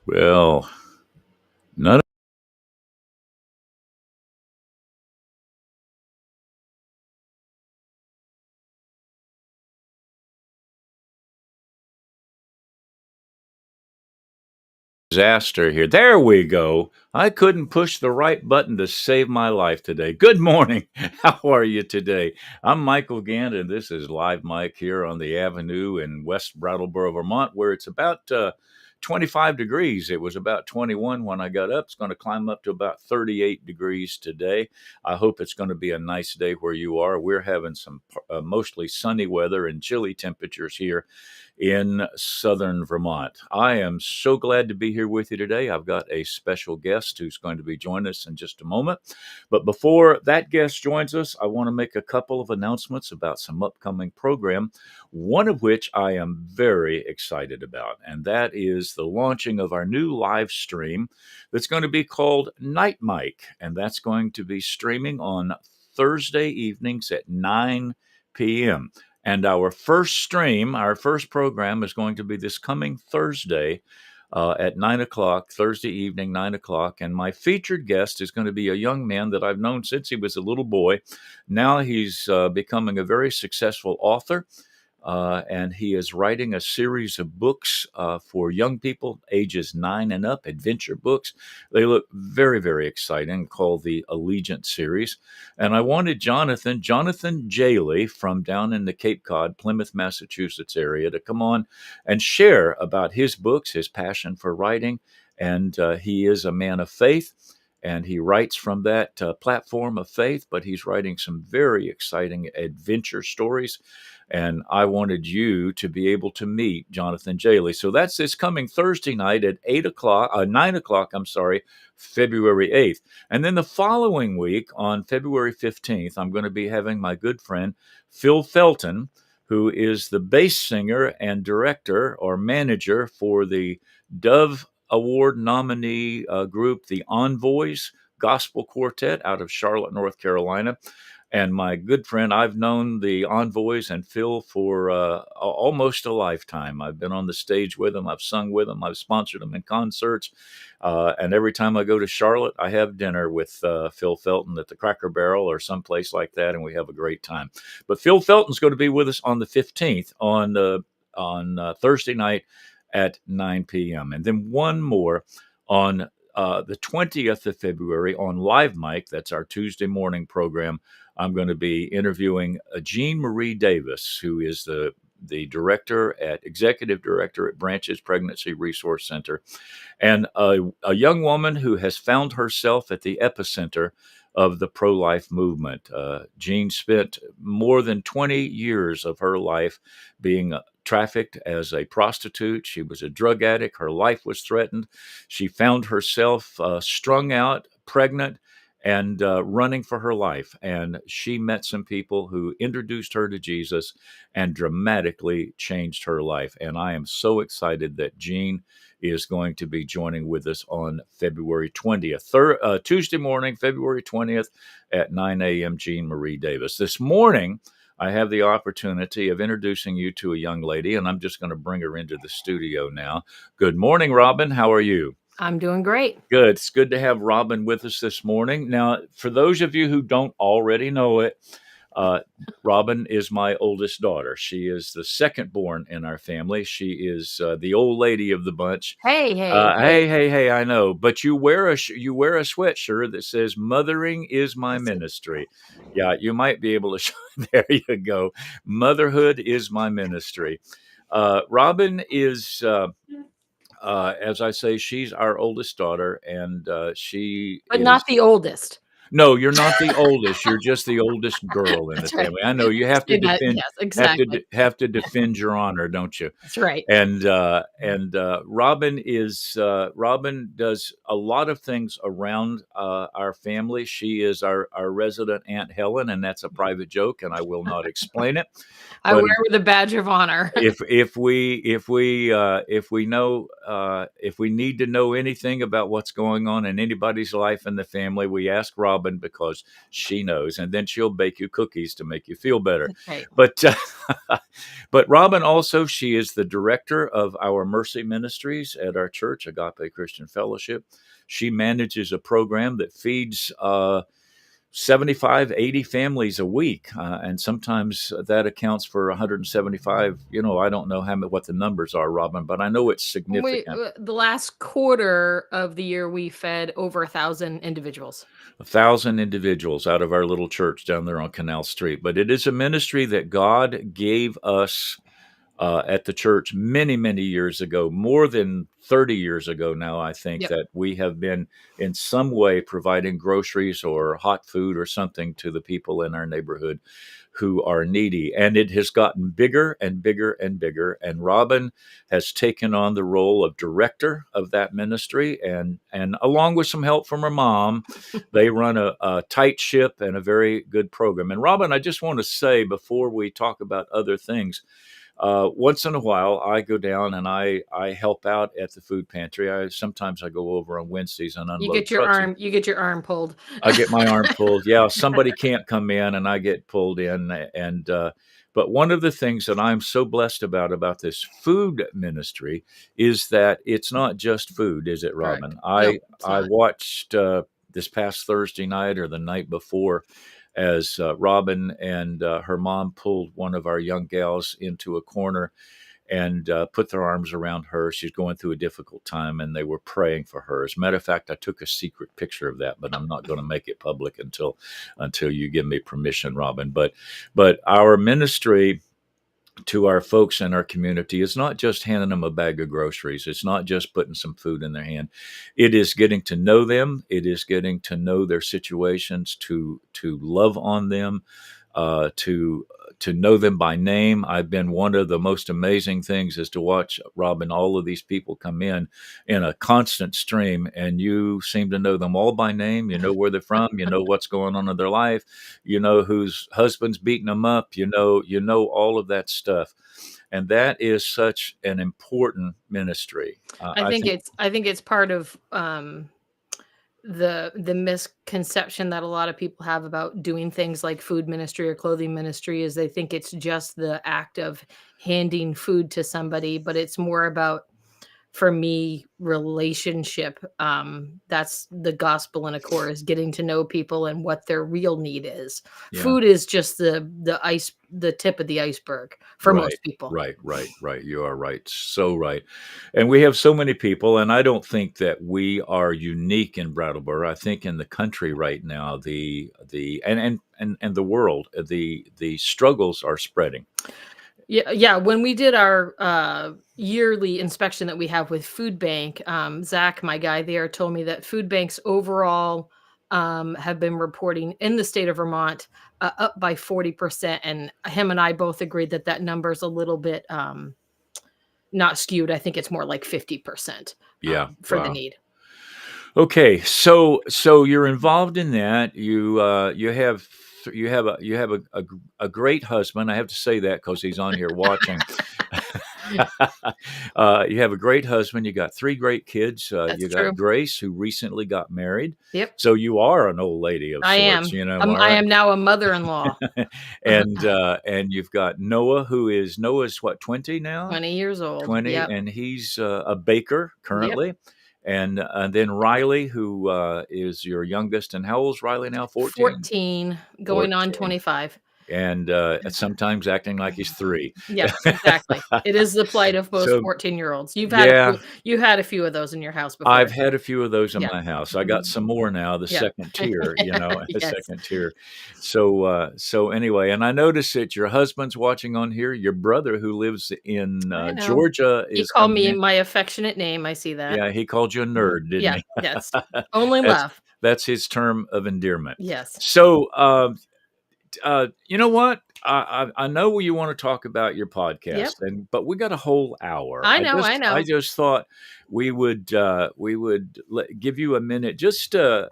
Well, none disaster here. There we go. I couldn't push the right button to save my life today. Good morning. How are you today? I'm Michael Gantt, and this is Live Mike here on the Avenue in West Brattleboro, Vermont, where it's about 25 degrees. It was about 21 when I got up. It's going to climb up to about 38 degrees today. I hope it's going to be a nice day where you are. We're having some mostly sunny weather and chilly temperatures here in southern Vermont. I am so glad to be here with you today. I've got a special guest who's going to be joining us in just a moment. But before that guest joins us, I want to make a couple of announcements about some upcoming program, one of which I am very excited about, and that is the launching of our new live stream that's going to be called Night Mike, and that's going to be streaming on Thursday evenings at 9 p.m. And our first stream, our first program is going to be this coming Thursday at 9 o'clock, Thursday evening, 9 o'clock. And my featured guest is going to be a young man that I've known since he was a little boy. Now he's becoming a very successful author. And he is writing a series of books for young people ages 9 and up, adventure books. They look very, very exciting, called the Allegiant series. And I wanted Jonathan Jaley from down in the Cape Cod, Plymouth, Massachusetts area to come on and share about his books, his passion for writing. And he is a man of faith. And he writes from that platform of faith, but he's writing some very exciting adventure stories. And I wanted you to be able to meet Jonathan Jaley. So that's this coming Thursday night at 9 o'clock, February 8th. And then the following week on February 15th, I'm going to be having my good friend Phil Felton, who is the bass singer and director or manager for the Dove Award nominee group, the Envoys Gospel Quartet out of Charlotte, North Carolina. And my good friend, I've known the Envoys and Phil for almost a lifetime. I've been on the stage with them. I've sung with them. I've sponsored them in concerts. And every time I go to Charlotte, I have dinner with Phil Felton at the Cracker Barrel or someplace like that, and we have a great time. But Phil Felton's going to be with us on the 15th on Thursday night at 9 p.m. And then one more on the 20th of February on Live Mike. That's our Tuesday morning program. I'm going to be interviewing Jean Marie Davis, who is the executive director at Branches Pregnancy Resource Center, and a young woman who has found herself at the epicenter of the pro-life movement. Jean spent more than 20 years of her life being trafficked as a prostitute. She was a drug addict. Her life was threatened. She found herself strung out, pregnant, and running for her life. And she met some people who introduced her to Jesus and dramatically changed her life. And I am so excited that Jean is going to be joining with us on February 20th, Tuesday morning, February 20th at 9 a.m. Jean Marie Davis. This morning, I have the opportunity of introducing you to a young lady, and I'm just going to bring her into the studio now. Good morning, Robin. How are you? I'm doing great. Good. It's good to have Robin with us this morning. Now, for those of you who don't already know it, Robin is my oldest daughter. She is the second born in our family. She is the old lady of the bunch. Hey! I know, but you wear a sweatshirt that says "Mothering is my ministry." Yeah, you might be able to. There you go. Motherhood is my ministry. Robin is. As I say, she's our oldest daughter, and she But is not the oldest. No, you're not the oldest. You're just the oldest girl in the That's right. family. I know you have to Say that. defend Yes, exactly. have to defend your honor, don't you? That's right. And Robin does a lot of things around our family. She is our resident Aunt Helen, and that's a private joke, and I will not explain it. I But wear with a badge of honor. if we need to know anything about what's going on in anybody's life in the family, we ask Robin because she knows, and then she'll bake you cookies to make you feel better. Right. But but Robin also, she is the director of our Mercy Ministries at our church, Agape Christian Fellowship. She manages a program that feeds 75, 80 families a week. And sometimes that accounts for 175. I don't know what the numbers are, Robin, but I know it's significant. The last quarter of the year, we fed over 1,000 individuals. 1,000 individuals out of our little church down there on Canal Street. But it is a ministry that God gave us at the church many, many years ago, more than 30 years ago now, I think. Yep. That we have been in some way providing groceries or hot food or something to the people in our neighborhood who are needy. And it has gotten bigger and bigger and bigger. And Robin has taken on the role of director of that ministry. And along with some help from her mom, they run a tight ship and a very good program. And Robin, I just want to say before we talk about other things, once in a while, I go down and I help out at the food pantry. Sometimes I go over on Wednesdays and unload You get your arm pulled. I get my arm pulled. Yeah, somebody can't come in, and I get pulled in. And but one of the things that I'm so blessed about this food ministry is that it's not just food, is it, Robin? Correct. I watched this past Thursday night or the night before, as Robin and her mom pulled one of our young gals into a corner and put their arms around her. She's going through a difficult time, and they were praying for her. As a matter of fact, I took a secret picture of that, but I'm not going to make it public until you give me permission, Robin. But our ministry to our folks in our community is not just handing them a bag of groceries. It's not just putting some food in their hand. It is getting to know them. It is getting to know their situations, to love on them, to know them by name. I've been one of the most amazing things is to watch, Robin, all of these people come in a constant stream, and you seem to know them all by name. You know where they're from. You know what's going on in their life. You know whose husband's beating them up. You know all of that stuff. And that is such an important ministry. I think it's part of the misconception that a lot of people have about doing things like food ministry or clothing ministry is they think it's just the act of handing food to somebody, but it's more about for me, relationship, that's the gospel in a core, is getting to know people and what their real need is. Yeah. Food is just the tip of the iceberg for Right, most people. right. You are right, so right. And we have so many people, and I don't think that we are unique in Brattleboro. I think in the country right now, the and the world, the struggles are spreading. Yeah, yeah. When we did our yearly inspection that we have with Food Bank, Zach, my guy there, told me that food banks overall have been reporting in the state of Vermont up by 40%. And him and I both agreed that that number is a little bit not skewed. I think it's more like 50% Yeah, for the wow. need. Okay, so you're involved in that. You have a great husband. I have to say that because he's on here watching. You have a great husband. You got 3 great kids. That's You got true. Grace, who recently got married. Yep, So you are an old lady of I sorts, am. all I right? am now a mother-in-law. And you've got Noah, Noah's what, 20 now? 20 years old. 20, Yep. and he's a baker Yep. currently. And then Riley, who is your youngest. And how old's Riley now? 14? 14, going on 14. 25. And sometimes acting like he's 3. Yep, exactly. It is the plight of most So, 14-year-olds. yeah, You had a few of those in your house I've before. had a few of those in Yeah. my house. I got Mhm. some more now, the Yeah. second tier, the Yes. second tier. So anyway, and I noticed that your husband's watching on here. Your brother, who lives in I know. Georgia, He is called coming me in. my affectionate name, I see that. Yeah, he called you a Mhm. nerd, didn't Yeah, he? yes. Only That's love. that's his term of endearment. Yes. So, you know what? I know you want to talk about your podcast, Yep. but we got a whole hour. I I know. just thought we would give you a minute just to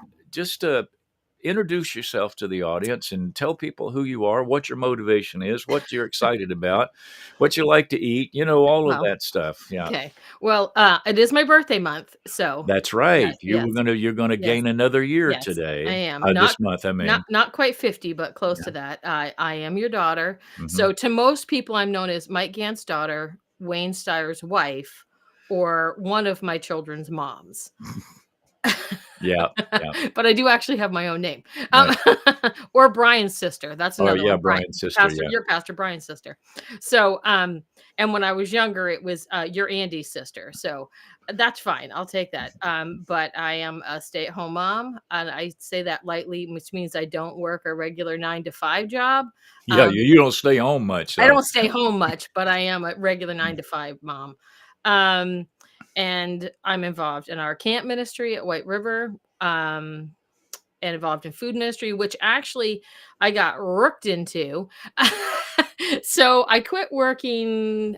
introduce yourself to the audience and tell people who you are, what your motivation is, what you're excited about, what you like to eat, all of Well, that stuff. Yeah. okay. Well, it is my birthday month, so That's right. yes, yes, You're gonna yes. gain another year Yes, I today. am. This month, I mean. Not quite 50, but close Yeah. to that. I am your daughter. Mhm. So to most people, I'm known as Mike Gantt's daughter, Wayne Steyer's wife, or one of my children's moms. Yeah, yeah, But I do actually have my own name. Um, right. or Brian's sister. That's Oh, another yeah, one. Brian, Brian's sister, Pastor, yeah. your Pastor Brian's sister. So, and when I was younger, it was your Andy's sister. So that's fine. I'll take that. But I am a stay-at-home mom, and I say that lightly, which means I don't work a regular 9 to 5 job. Yeah, Um, you don't stay home much, I though. don't stay home much, but I am a regular 9 to 5 mom. Um, and I'm involved in our camp ministry at White River. And involved in food ministry, which actually I got rooked into. So I quit working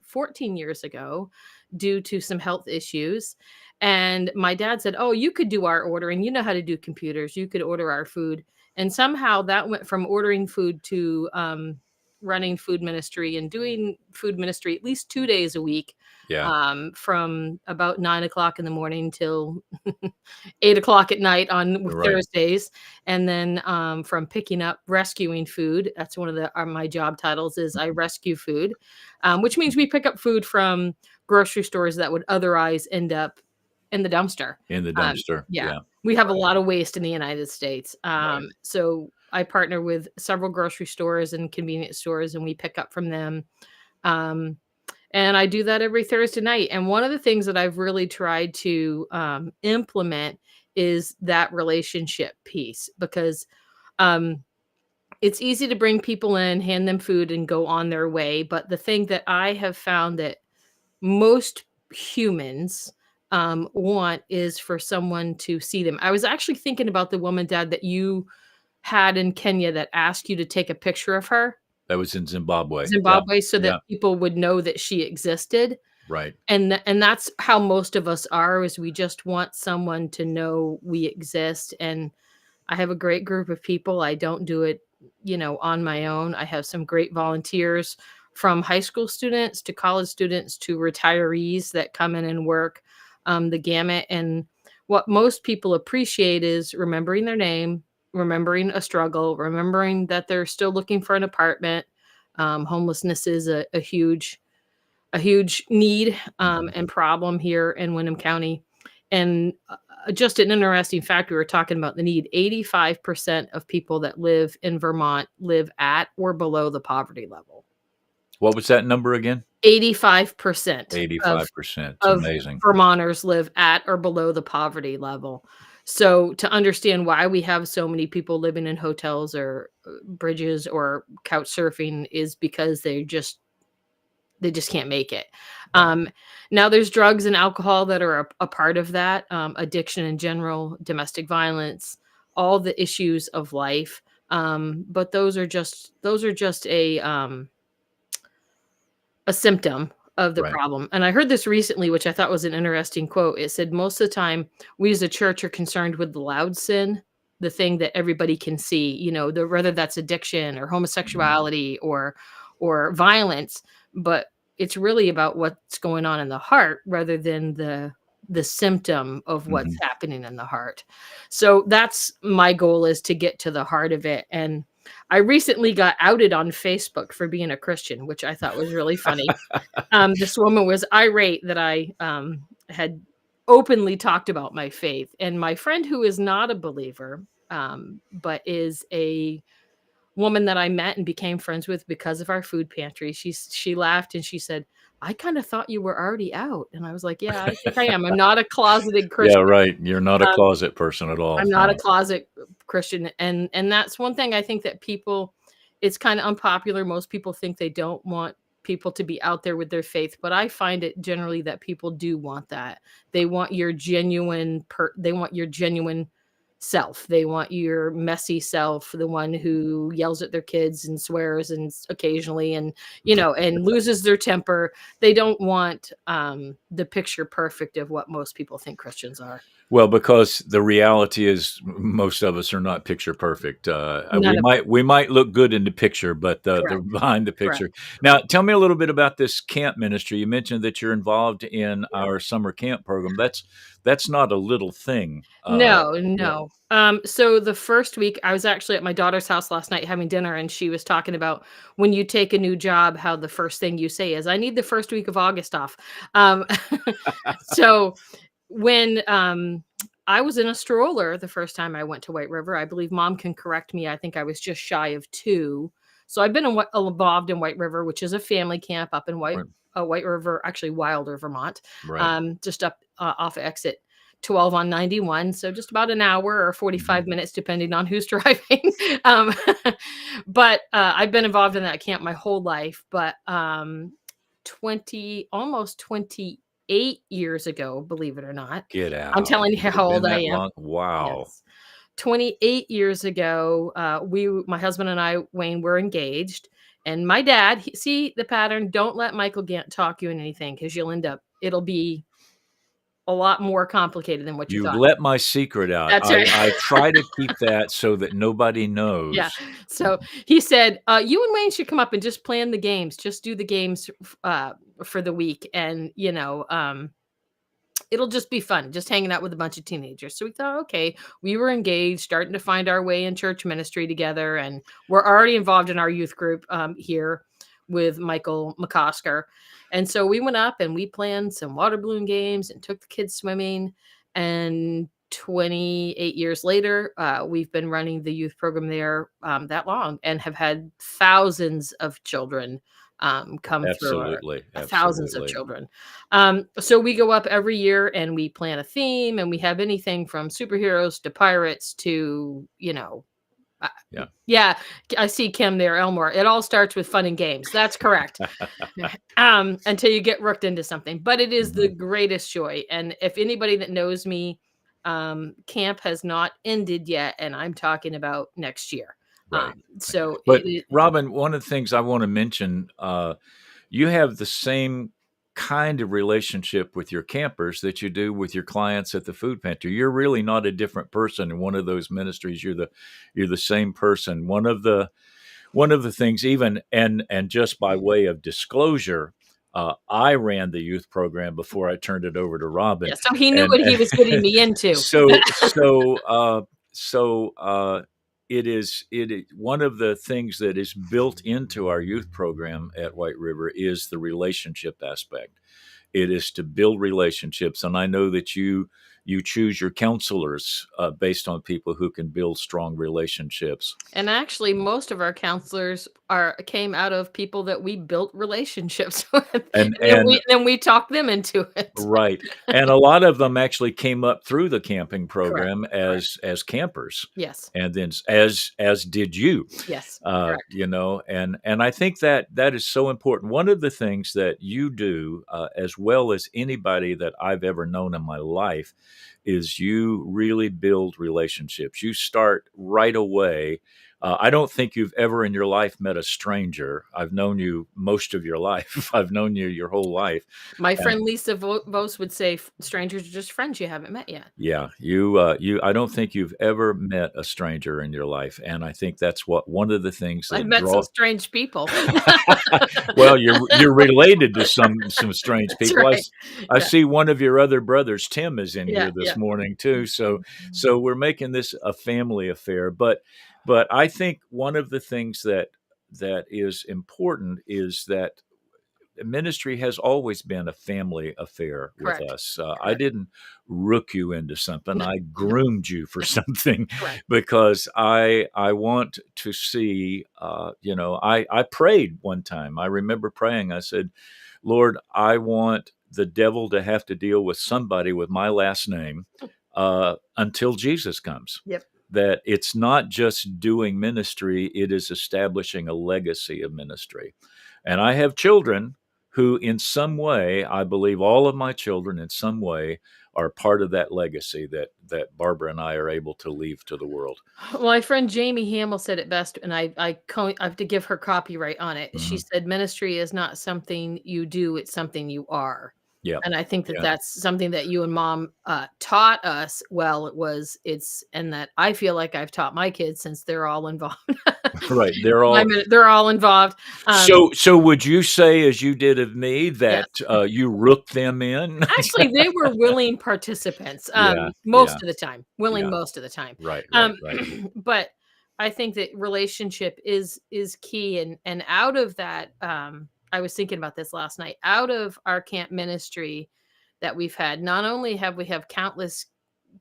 14 years ago due to some health issues. And my dad said, "Oh, you could do our ordering. You know how to do computers. You could order our food." And somehow that went from ordering food to running food ministry and doing food ministry at least 2 days a week, Yeah, from about 9 o'clock in the morning till 8 o'clock at night on right. Thursdays, and then, from picking up rescuing food, that's one of my job titles is I rescue food, which means we pick up food from grocery stores that would otherwise end up in the dumpster. In the Um, dumpster, yeah, yeah, we have a lot of waste in the United States, right. so I partner with several grocery stores and convenience stores, and we pick up from them, um and I do that every Thursday night. And one of the things that I've really tried to implement is that relationship piece because um, it's easy to bring people in, hand them food, and go on their way. But the thing that I have found that most humans want is for someone to see them. I was actually thinking about the woman, Dad, that you had in Kenya that asked you to take a picture of her, That was in Zimbabwe. Yeah, Zimbabwe, so that yeah, people would know that she existed. right. And that's how most of us are, is we just want someone to know we exist, and I have a great group of people. I don't do it, on my own. I have some great volunteers from high school students to college students to retirees that come in and work, the gamut, and what most people appreciate is remembering their name, remembering a struggle, remembering that they're still looking for an apartment. Homelessness is a a huge need Mhm. and problem here in Windham County. And just an interesting fact, we were talking about the need. 85% of people that live in Vermont live at or below the poverty level. What was that number again? 85% of 85%. It's of amazing. Vermonters live at or below the poverty level. So to understand why we have so many people living in hotels or bridges or couch surfing is because they just can't make it. Right. Now there's drugs and alcohol that are a part of that, addiction in general, domestic violence, all the issues of life. But those are just a symptom of the Right. problem. And I heard this recently, which I thought was an interesting quote. It said, most of the time, we as a church are concerned with the loud sin, the thing that everybody can see, whether that's addiction or Mhm. homosexuality or violence, but it's really about what's going on in the heart rather than the symptom of what's Mhm. happening in the heart. So that's my goal, is to get to the heart of it. And I recently got outed on Facebook for being a Christian, which I thought was really funny. This woman was irate that I had openly talked about my faith, and my friend who is not a believer, but is a woman that I met and became friends with because of our food pantry. She laughed and she said, "I kind of thought you were already out," and I was like, "Yeah, I think I am. I'm not a closeted Yeah, Christian." right. You're not a Um, closet person at all. I'm not a No. closet Christian, and that's one thing I think that people, it's kinda unpopular. Most people think they don't want people to be out there with their faith, but I find it generally that people do want that. They want your genuine self. They want your messy self, the one who yells at their kids and swears and occasionally and loses their temper. They don't want the picture perfect of what most people think Christians are. Well, because the reality is most of us are not picture perfect. We None of us. might look good in the picture, but the Correct. behind the Correct. picture. Now, tell me a little bit about this camp ministry. You mentioned that you're involved in Yeah. our summer camp program. That's not a little thing. No, Yeah. no. So the first week, I was actually at my daughter's house last night having dinner, and she was talking about when you take a new job, how the first thing you say is, "I need the first week of August off." Um, so when I was in a stroller the first time I went to White River, I believe mom can correct me. I think I was just shy of 2. So I've been involved in White River, which is a family camp up in Right. White River, actually Wilder, Vermont, Right. just up off of exit 12 on 91. So just about an hour or Mhm. 45 minutes, depending on who's driving. um, but I've been involved in that camp my whole life. But almost 28 years ago, believe it or not. Get I'm out. telling you Has how it been old I that am. long? Wow. Yes. 28 years ago, my husband and I, Wayne, were engaged. And my dad, see the pattern, don't let Michael Gantt talk you in anything because it'll be a lot more complicated than what you You thought. let my secret out. That's right. I try to keep that so that nobody Yeah. knows. So he said, "You and Wayne should come up and just plan the games. Just do the games for the week, and it'll just be fun, just hanging out with a bunch of teenagers." So we thought, okay, we were engaged, starting to find our way in church ministry together, and we're already involved in our youth group here with Michael McCosker. And so we went up and we planned some water balloon games and took the kids swimming. And 28 years later, we've been running the youth program there that long and have had thousands of children come through Absolutely. thousands of Absolutely. children. So we go up every year and we plan a theme, and we have anything from superheroes to pirates to, uh, Yeah. yeah, I see Kim there, Elmore. It all starts with fun and games. That's correct. Until you get rooked into something, but it is the Mhm. greatest joy. And if anybody that knows me, camp has not ended yet, and I'm talking about next year. Right. So But it, Robin, one of the things I want to mention, you have the same kind of relationship with your campers that you do with your clients at the food pantry. You're really not a different person in one of those ministries. You're the same person. One of the things, even and just by way of disclosure, I ran the youth program before I turned it over to yeah, Robin, so he knew and, what he was getting me into. so so uh, so. one of the things that is built into our youth program at White River is the relationship aspect. It is to build relationships, and I know that you choose your counselors based on people who can build strong relationships. And actually, most of our counselors came out of people that we built relationships with, and And then we talked them into it. right. And a lot of them actually came up through the camping Correct, program correct. as campers. Yes, And then as did you, yes, correct. and I think that that is so important. One of the things that you do, as well as anybody that I've ever known in my life, is you really build relationships. You start right away. I don't think you've ever in your life met a stranger. I've known you most of your life. I've known you your whole life. My And friend Lisa Vos would say, "Strangers are just friends you haven't met yet." yeah, you I don't think you've ever met a stranger in your life. And I think that's what one of the things I've that met some draw strange people. well, you're related to some strange That's people. right. I Yeah, see one of your other brothers, Tim, is in yeah, here this yeah. morning too. So Mhm. so we're making this a family affair. But I think one of the things that is important is that ministry has always been a family affair with Correct, us. I correct. didn't rook you into something. No, I no, groomed you for no, something correct. because I want to see. I prayed one time. I remember praying. I said, Lord, I want the devil to have to deal with somebody with my last name until Jesus comes. Yep. That it's not just doing ministry, it is establishing a legacy of ministry. And I have children who, in some way, I believe all of my children, in some way, are part of that legacy that Barbara and I are able to leave to the world. Well, my friend Jamie Hamill said it best, and I have to give her copyright on it. She Hmm. said, "Ministry is not something you do; it's something you are." Yeah, And I think that yeah, that's something that you and mom taught us. Well, and that I feel like I've taught my kids since they're all involved. right. They're all. They're all involved. So would you say, as you did of me, that Yes. you rooked them in? Actually, they were willing participants, Yeah, yeah, most of the time, willing yeah. most of the time. Right, right, Um, right. but I think that relationship is key, and out of that, I was thinking about this last night. Out of our camp ministry that we've had, not only have we have countless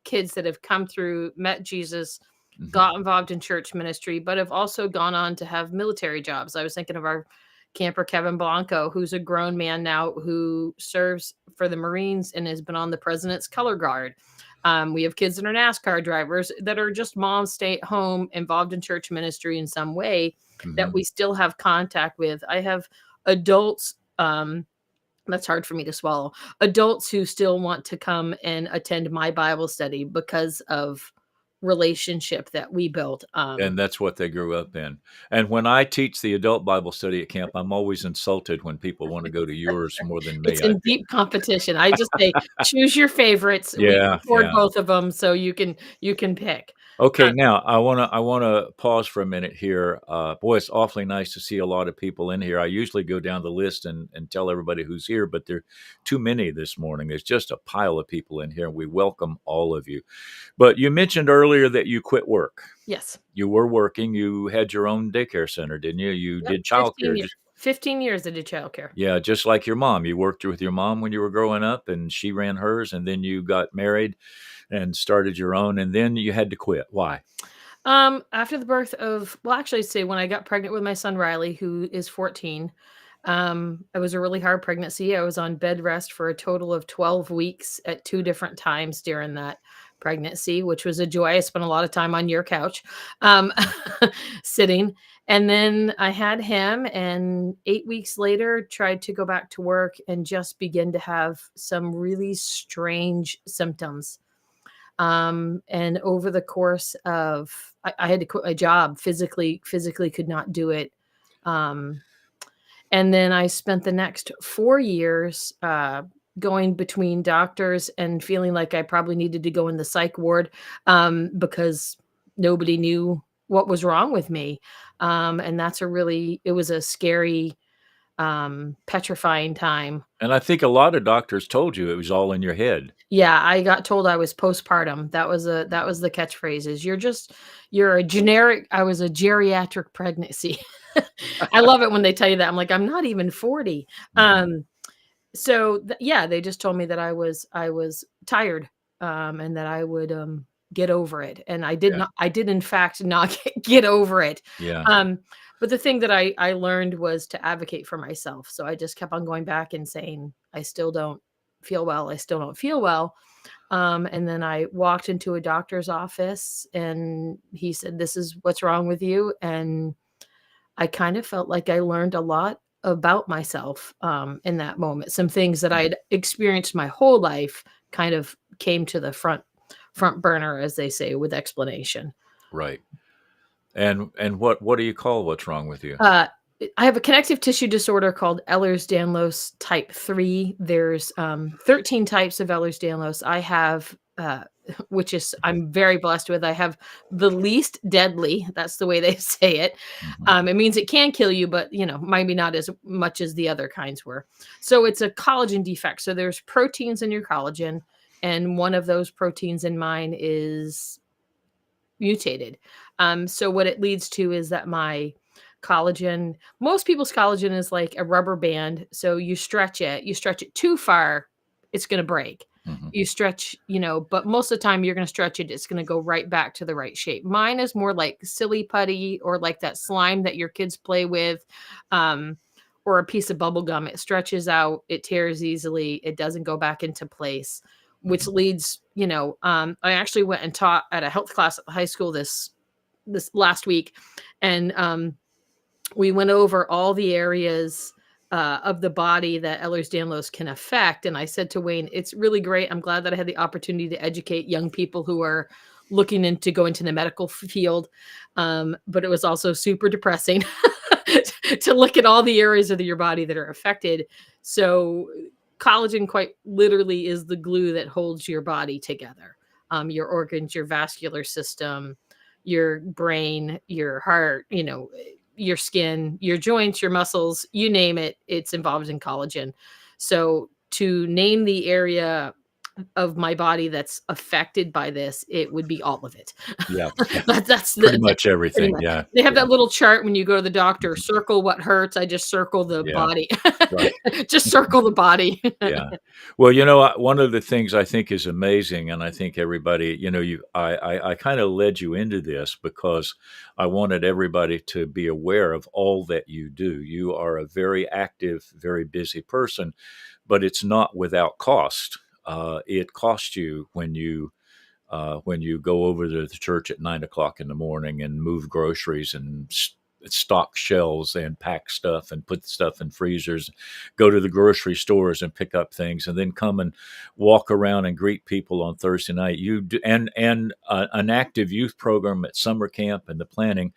kids that have come through, met Jesus, Mhm. got involved in church ministry, but have also gone on to have military jobs. I was thinking of our camper Kevin Blanco, who's a grown man now who serves for the Marines and has been on the President's Color Guard. We have kids that are NASCAR drivers that are just moms, stay at home, involved in church ministry in some way that Mhm. we still have contact with. I have adults. That's hard for me to swallow. Adults who still want to come and attend my Bible study because of relationship that we built. And that's what they grew up in. And when I teach the adult Bible study at camp, I'm always insulted when people want to go to yours more than me. It's in deep competition. I just say, choose your favorites. We can Yeah, afford yeah. both of them, so you can pick. Okay, Uh, now I wanna pause for a minute here. Boy, it's awfully nice to see a lot of people in here. I usually go down the list and tell everybody who's here, but there are too many this morning. There's just a pile of people in here, and we welcome all of you. But you mentioned earlier that you quit work. yes. You were working. You had your own daycare center, didn't you? You Yep. did 15 childcare. years. 15 years I did childcare. Yeah, just like your mom. You worked with your mom when you were growing up, and she ran hers, and then you got married and started your own, and then you had to quit. Why? After the birth of, well, actually, say when I got pregnant with my son Riley, who is 14, it was a really hard pregnancy. I was on bed rest for a total of 12 weeks at two different times during that pregnancy, which was a joy. I spent a lot of time on your couch, um, sitting. And then I had him, and 8 weeks later, tried to go back to work and just begin to have some really strange symptoms. And over the course of, I had to quit my job, physically could not do it. Um, and then I spent the next 4 years going between doctors and feeling like I probably needed to go in the psych ward, because nobody knew what was wrong with me. And it was a scary petrifying time. And I think a lot of doctors told you it was all in your head. Yeah, I got told I was postpartum. That was the catchphrase is you're a generic I was a geriatric pregnancy. I love it when they tell you that. I'm like, I'm not even 40. Mhm. So yeah, they just told me that I was tired, and that I would get over it. And Yeah. I did in fact not get over it. Yeah. Um, but the thing that I learned was to advocate for myself. So I just kept on going back and saying, I still don't feel well. I still don't feel well. And then I walked into a doctor's office and he said, "This is what's wrong with you." And I kind of felt like I learned a lot about myself, in that moment. Some things that Mhm. I'd experienced my whole life kind of came to the front burner, as they say, with explanation. Right. And what do you call what's wrong with you? Uh, I have a connective tissue disorder called Ehlers-Danlos type 3. There's 13 types of Ehlers-Danlos. I have, which is I'm very blessed with. I have the least deadly. That's the way they say it. Mhm. It means it can kill you, but maybe not as much as the other kinds were. So it's a collagen defect. So there's proteins in your collagen, and one of those proteins in mine is mutated. So what it leads to is that most people's collagen is like a rubber band. So you stretch it too far, it's going to break. Mhm. You stretch, but most of the time you're going to stretch it, it's going to go right back to the right shape. Mine is more like silly putty or like that slime that your kids play with, um, or a piece of bubble gum. It stretches out, it tears easily, it doesn't go back into place, which Mhm. leads, I actually went and taught at a health class at the high school this last week, and we went over all the areas of the body that Ehlers-Danlos can affect. And I said to Wayne, "It's really great. I'm glad that I had the opportunity to educate young people who are looking into go into the medical field." But it was also super depressing to look at all the areas of your body that are affected. So collagen quite literally is the glue that holds your body together. Your organs, your vascular system, your brain, your heart, your skin, your joints, your muscles, you name it, it's involved in collagen. So to name the area of my body that's affected by this, it would be all of it. Yeah. Yeah. That's Pretty that's much pretty everything. much. Yeah. They have Yeah. that little chart when you go to the doctor, Mhm. circle what hurts. I just circle the Yeah. body. Right. Just circle the body. Yeah. Well, one of the things I think is amazing, and I think everybody, I kind of led you into this because I wanted everybody to be aware of all that you do. You are a very active, very busy person, but it's not without cost. It costs you when you go over to the church at 9 o'clock in the morning and move groceries and stock shelves and pack stuff and put stuff in freezers, go to the grocery stores and pick up things, and then come and walk around and greet people on Thursday night. You do, and an active youth program at summer camp and the planning.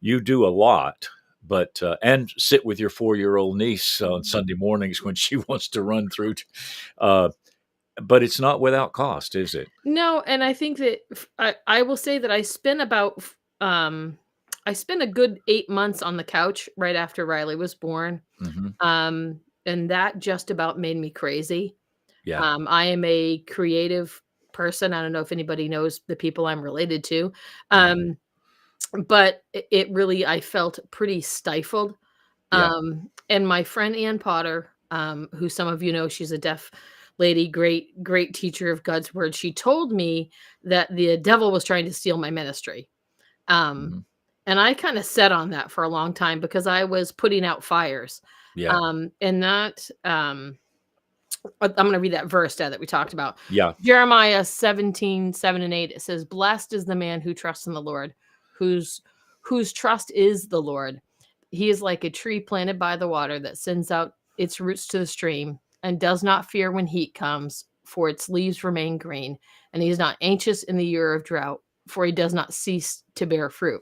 You do a lot. But and sit with your 4-year-old niece on Sunday mornings when she wants to run through. Uh, but it's not without cost, is it? No, and I think that I will say that I spent a good 8 months on the couch right after Riley was born. Hmm. And that just about made me crazy. Yeah. I am a creative person. I don't know if anybody knows the people I'm related to. Mhm. Um, but it really I felt pretty stifled. Yeah. And my friend Ann Potter, who some of you know, she's a deaf lady, great teacher of God's word. She told me that the devil was trying to steal my ministry. Um, Mhm. and I kind of set on that for a long time because I was putting out fires. Yeah. And that I'm going to read that verse that we talked about. Yeah. Jeremiah 17:7 and 8. It says, "Blessed is the man who trusts in the Lord, whose trust is the Lord. He is like a tree planted by the water that sends out its roots to the stream and does not fear when heat comes, for its leaves remain green. And he is not anxious in the year of drought, for he does not cease to bear fruit."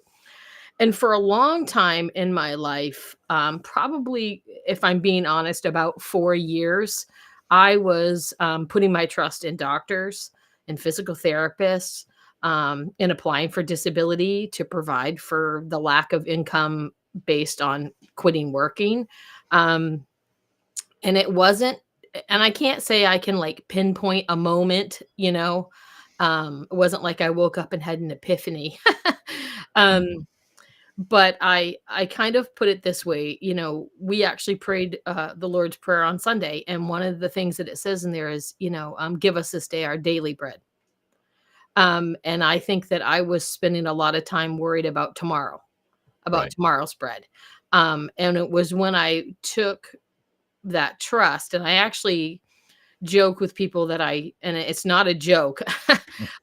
And for a long time in my life, probably, if I'm being honest, about 4 years, I was putting my trust in doctors and physical therapists, and applying for disability to provide for the lack of income based on quitting working. Um, and it wasn't, and I can't say I can like pinpoint a moment, you know. It wasn't like I woke up and had an epiphany. um, Mhm. but I kind of put it this way, you know, we actually prayed the Lord's Prayer on Sunday, and one of the things that it says in there is, you know, give us this day our daily bread. And I think that I was spending a lot of time worried about tomorrow, about Right. tomorrow's bread. And it was when I took that trust, and I actually joke with people that and it's not a joke.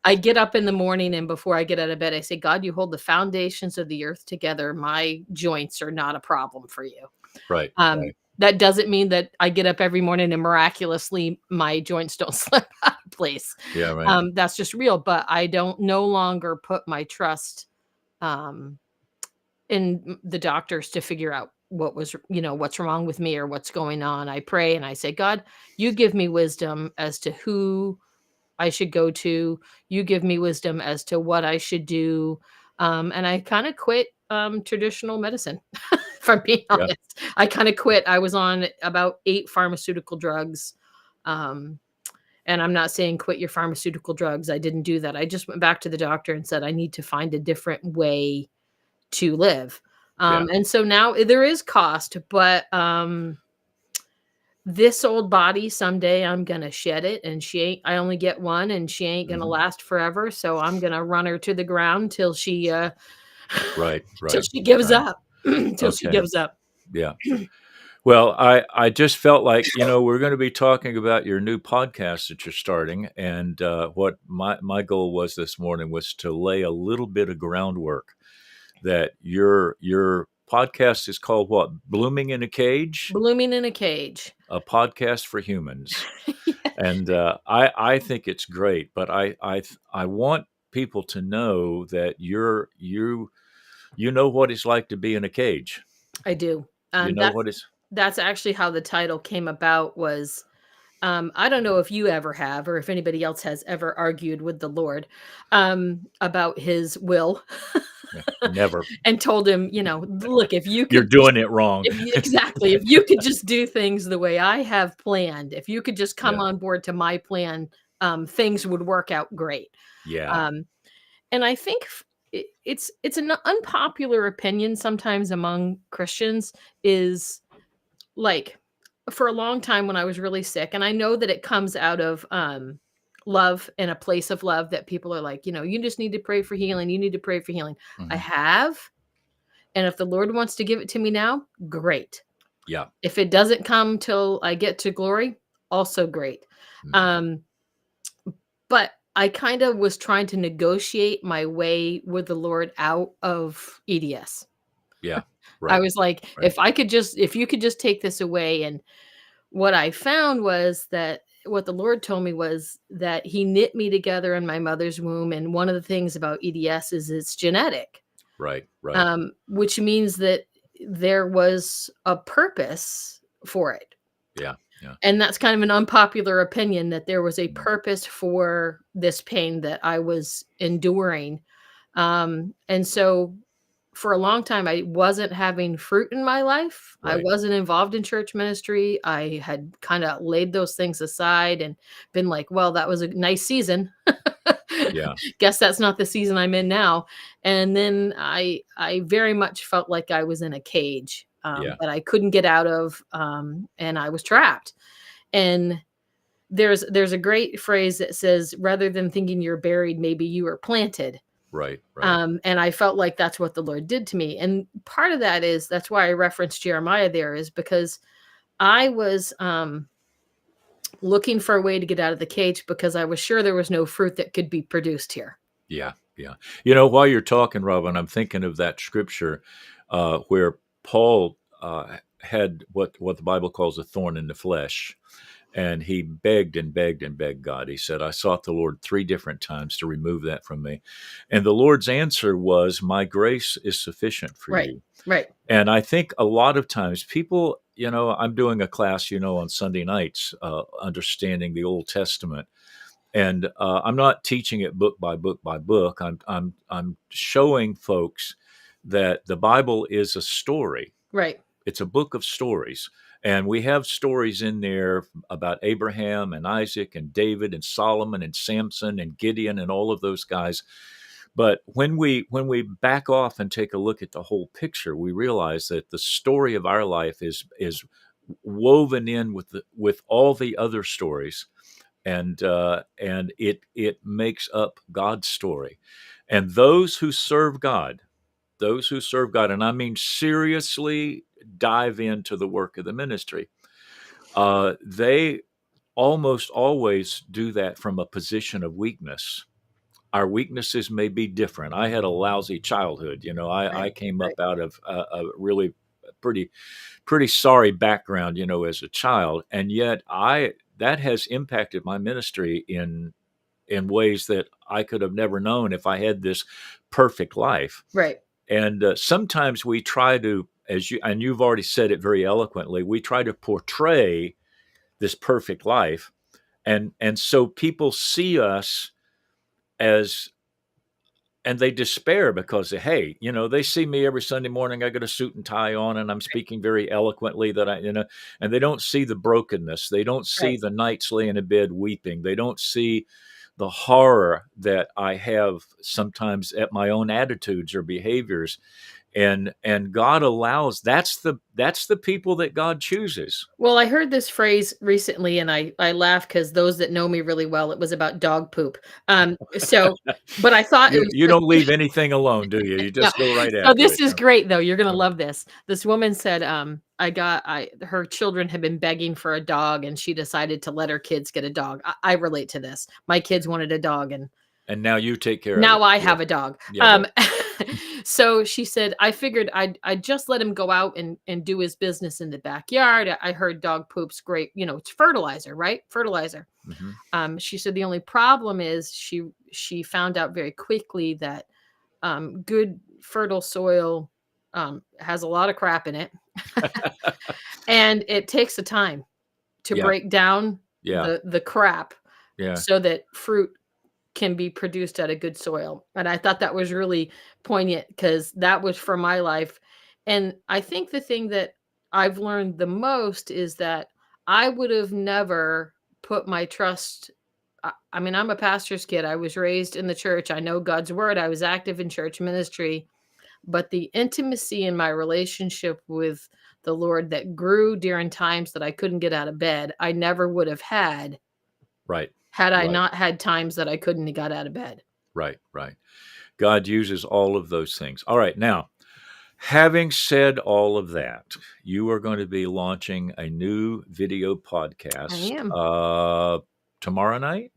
I get up in the morning, and before I get out of bed, I say, God, you hold the foundations of the earth together. My joints are not a problem for you. Right. Right. That doesn't mean that I get up every morning and miraculously my joints don't slip out of place. Yeah. Right. That's just real, but I don't no longer put my trust um, in the doctors to figure out what was, you know, what's wrong with me or what's going on. I pray and I say, God, you give me wisdom as to who I should go to. You give me wisdom as to what I should do. And I kind of quit traditional medicine, if I'm being Yeah. honest. I kind of quit. I was on about 8 pharmaceutical drugs. Um, and I'm not saying quit your pharmaceutical drugs. I didn't do that. I just went back to the doctor and said, I need to find a different way to live. Yeah. And so now there is cost, but this old body someday I'm gonna shed it, and she ain't, I only get one, and she ain't gonna Mhm. last forever, so I'm gonna run her to the ground till she Right. till Right. she gives Right. up. Till she Okay. gives up. Yeah. Well, I just felt like, we're going to be talking about your new podcast that you're starting, and what my goal was this morning was to lay a little bit of groundwork that your podcast is called what? Blooming in a Cage, Blooming in a cage. a podcast for humans, Yeah, and I think it's great, but I want people to know that you know what it's like to be in a cage. I do. You know what it's That's actually how the title came about was, I don't know if you ever have or if anybody else has ever argued with the Lord, about his will yeah, never. and told him, you know, "Look, if you You're could just doing it wrong. if you exactly, if you could just do things the way I have planned, if you could just come Yeah. on board to my plan, things would work out great." Yeah. Um, and I think it's an unpopular opinion sometimes among Christians is like, for a long time when I was really sick, and I know that it comes out of love and a place of love that people are like, you know, you just need to pray for healing. You need to pray for healing. I Mhm. have, and if the Lord wants to give it to me now, great. Yeah. If it doesn't come till I get to glory, also great. Mhm. Um, but I kind of was trying to negotiate my way with the Lord out of EDS. Yeah. I Right. was like, Right. if you could just take this away. And what I found was that what the Lord told me was that He knit me together in my mother's womb. And one of the things about EDS is it's genetic, Right. Right. which means that there was a purpose for it. Yeah. Yeah. And that's kind of an unpopular opinion, that there was a Mhm. purpose for this pain that I was enduring. And so for a long time, I wasn't having fruit in my life. I Right. wasn't involved in church ministry. I had kind of laid those things aside and been like, well, that was a nice season. Yeah. Guess that's not the season I'm in now. And then I very much felt like I was in a cage, Yeah. that I couldn't get out of, and I was trapped. And there's a great phrase that says, rather than thinking you're buried, maybe you were planted. Right. Right. And I felt like that's what the Lord did to me. And part of that is that's why I referenced Jeremiah there, is because I was looking for a way to get out of the cage because I was sure there was no fruit that could be produced here. Yeah. Yeah. While you're talking, Robin, I'm thinking of that scripture where Paul had what the Bible calls a thorn in the flesh. And he begged and begged and begged God. He said, I sought the Lord 3 different times to remove that from me. And the Lord's answer was, my grace is sufficient for Right. you. Right. And I think a lot of times people, I'm doing a class, on Sunday nights, understanding the Old Testament. And I'm not teaching it book by book by book. I'm showing folks that the Bible is a story. Right. It's a book of stories. And we have stories in there about Abraham and Isaac and David and Solomon and Samson and Gideon and all of those guys. But when we back off and take a look at the whole picture, we realize that the story of our life is woven in with all the other stories, and it makes up God's story. And those who serve God, and I mean seriously dive into the work of the ministry, they almost always do that from a position of weakness. Our weaknesses may be different. I had a lousy childhood. I Right. came Right. up out of a really pretty sorry background, as a child, and yet I that has impacted my ministry in ways that I could have never known if I had this perfect life. Right. And sometimes we try to, and you've already said it very eloquently, we try to portray this perfect life, and so people see us as, and they despair because, hey, they see me every Sunday morning. I got a suit and tie on, and I'm speaking very eloquently. And they don't see the brokenness. They don't see Right. the nights laying in bed weeping. They don't see the horror that I have sometimes at my own attitudes or behaviors. And God allows, that's the people that God chooses. Well, I heard this phrase recently, and I laugh because those that know me really well, it was about dog poop. But I thought it You was you just don't leave anything alone, do you? You no. just go right So after this it. is No. great though. You're gonna No. love this. This woman said, her children had been begging for a dog, and she decided to let her kids get a dog. I relate to this. My kids wanted a dog, and And now you take care of now it. I Yeah. have a dog. Yeah, right. So she said, I figured I'd just let him go out and do his business in the backyard. I heard dog poop's great, it's fertilizer, right? Fertilizer. Mhm. She said the only problem is she found out very quickly that good fertile soil has a lot of crap in it, and it takes the time to Yeah, break down yeah, the crap yeah. so that fruit can be produced out of good soil. And I thought that was really poignant because that was for my life. And I think the thing that I've learned the most is that I would have never put my trust. I mean, I'm a pastor's kid. I was raised in the church. I know God's word. I was active in church ministry, but the intimacy in my relationship with the Lord that grew during times that I couldn't get out of bed, I never would have Right, had I right, not had times that I couldn't have got out of bed. right, right. God uses all of those things. All right, now, having said all of that, you are going to be launching a new video I podcast, am. tomorrow night?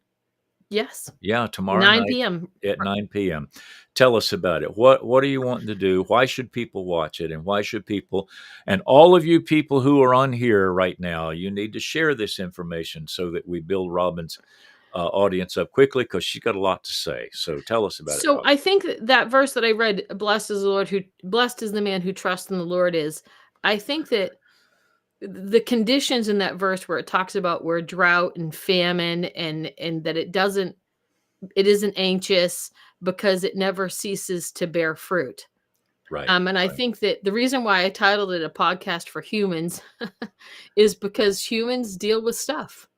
Yes. Yeah, tomorrow 9 night PM. at 9 p.m. Tell us about it. What are you wanting to do? Why should people watch it? And why should people, and all of you people who are on here right now, you need to share this information so that we build Robin's audience up quickly, because she's got a lot to say. So tell us about it, So Robin. I think that verse that I read, blessed is the man who trusts in the Lord is, I think that the conditions in that verse where it talks about where drought and famine and that it isn't anxious because it never ceases to bear fruit. Right, And I right. think that the reason why I titled it a podcast for humans is because humans deal with stuff.